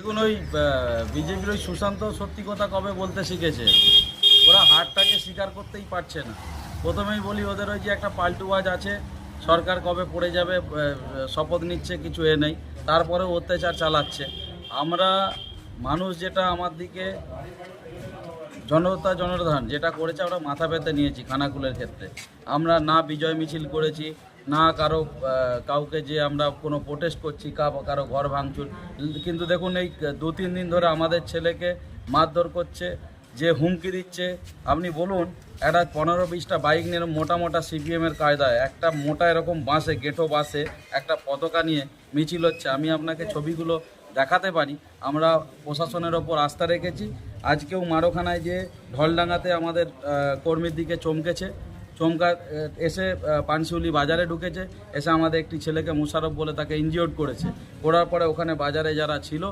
দেখুন ওই বিজেপির ওই সুশান্ত সত্যি কথা কবে বলতে শিখেছে, ওরা হারটাকে স্বীকার করতেই পারছে না। প্রথমেই বলি ওদের ওই যে একটা পাল্টুবাজ আছে, সরকার কবে পড়ে যাবে শপথ নিচ্ছে, কিছু নেই, তারপরে অত্যাচার চালাচ্ছে। আমরা মানুষ যেটা আমার দিকে জনসাধারণ যেটা করেছে আমরা মাথা পেতে নিয়েছি। খানাকুলের ক্ষেত্রে আমরা না বিজয় মিছিল করেছি, না কাউকে যে আমরা কোনো প্রোটেস্ট করছি, কারো ঘর ভাঙচুর। কিন্তু দেখুন এই 2-3 দিন ধরে আমাদের ছেলেকে মারধর করছে, যে হুমকি দিচ্ছে। আপনি বলুন, একটা 15-20টা বাইক নিয়ে মোটা মোটা সিপিএমের কায়দায় একটা মোটা এরকম বাসে, গেটো বাসে একটা পতাকা নিয়ে মিছিল হচ্ছে। আমি আপনাকে ছবিগুলো দেখাতে পারি। আমরা প্রশাসনের ওপর আস্থা রেখেছি। আজকেও মারোখানায় যে ঢলডাঙ্গাতে আমাদের কর্মীর দিকে এসে পানশিউলি বাজারে ঢুকেছে, এসে আমাদের একটি ছেলেকে মুশারফ বলে তাকে ইনজিওর্ড করেছে। করার পরে ওখানে বাজারে যারা ছিল